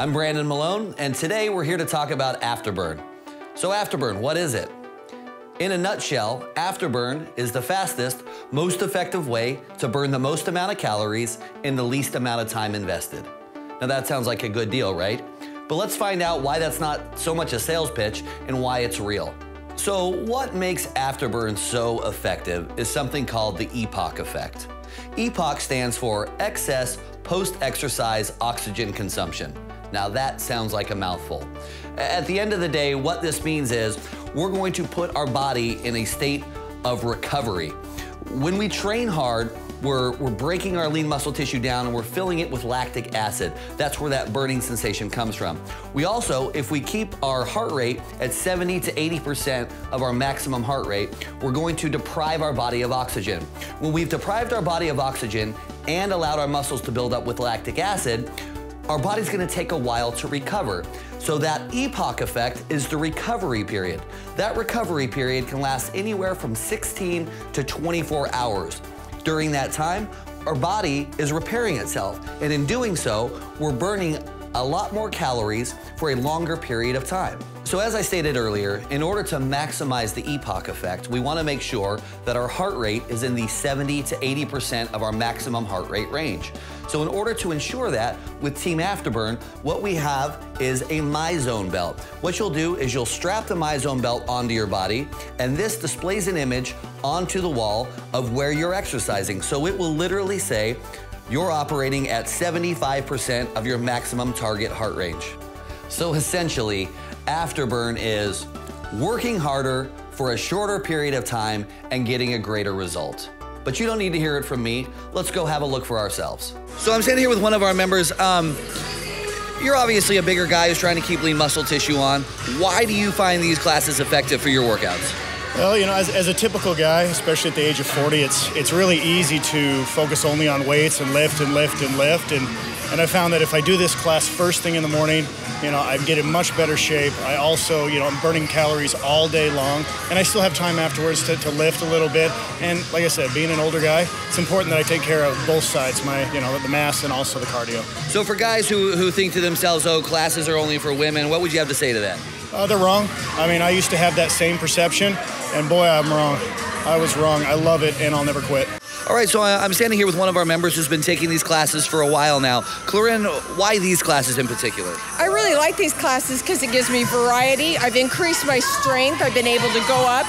I'm Brandon Malone, and today we're here to talk about Afterburn. So Afterburn, what is it? In a nutshell, Afterburn is the fastest, most effective way to burn the most amount of calories in the least amount of time invested. Now that sounds like a good deal, right? But let's find out why that's not so much a sales pitch and why it's real. So what makes Afterburn so effective is something called the EPOC effect. EPOC stands for excess post-exercise oxygen consumption. Now that sounds like a mouthful. At the end of the day, what this means is we're going to put our body in a state of recovery. When we train hard, we're breaking our lean muscle tissue down and we're filling it with lactic acid. That's where that burning sensation comes from. We also, if we keep our heart rate at 70 to 80% of our maximum heart rate, we're going to deprive our body of oxygen. When we've deprived our body of oxygen and allowed our muscles to build up with lactic acid, our body's gonna take a while to recover. So that EPOC effect is the recovery period. That recovery period can last anywhere from 16 to 24 hours. During that time, our body is repairing itself, and in doing so, we're burning a lot more calories for a longer period of time. So as I stated earlier, in order to maximize the EPOC effect, we want to make sure that our heart rate is in the 70 to 80% of our maximum heart rate range. So in order to ensure that, with Team Afterburn, what we have is a MyZone belt. What you'll do is you'll strap the MyZone belt onto your body, and this displays an image onto the wall of where you're exercising. So it will literally say, you're operating at 75% of your maximum target heart range. So essentially, Afterburn is working harder for a shorter period of time and getting a greater result. But you don't need to hear it from me. Let's go have a look for ourselves. So I'm standing here with one of our members. You're obviously a bigger guy who's trying to keep lean muscle tissue on. Why do you find these classes effective for your workouts? Well, you know, as a typical guy, especially at the age of 40, it's really easy to focus only on weights and lift and lift and lift. And I found that if I do this class first thing in the morning, you know, I get in much better shape. I also, you know, I'm burning calories all day long, and I still have time afterwards to lift a little bit. And like I said, being an older guy, it's important that I take care of both sides, the mass and also the cardio. So for guys who think to themselves, oh, classes are only for women, what would you have to say to that? They're wrong. I mean, I used to have that same perception, and boy, I'm wrong. I was wrong. I love it, and I'll never quit. All right, so I'm standing here with one of our members who's been taking these classes for a while now. Clarin, why these classes in particular? I really like these classes because it gives me variety. I've increased my strength. I've been able to go up.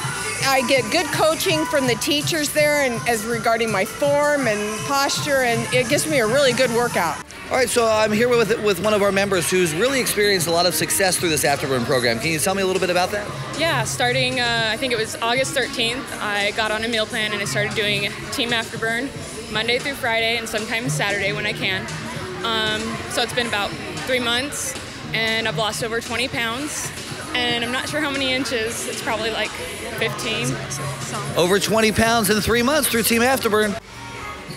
I get good coaching from the teachers there and as regarding my form and posture, and it gives me a really good workout. All right, so I'm here with one of our members who's really experienced a lot of success through this Afterburn program. Can you tell me a little bit about that? Yeah, starting, I think it was August 13th, I got on a meal plan and I started doing Team Afterburn Monday through Friday and sometimes Saturday when I can. So it's been about 3 months and I've lost over 20 pounds. And I'm not sure how many inches. It's probably like 15. So. Over 20 pounds in 3 months through Team Afterburn.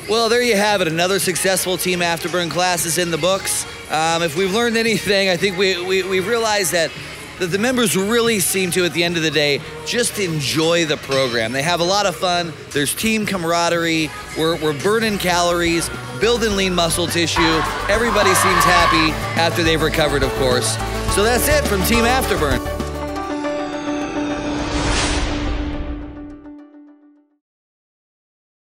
Well, there you have it. Another successful Team Afterburn class is in the books. If we've learned anything, I think we've realized that the members really seem to, at the end of the day, just enjoy the program. They have a lot of fun. There's team camaraderie. We're burning calories, building lean muscle tissue. Everybody seems happy after they've recovered, of course. So that's it from Team Afterburn.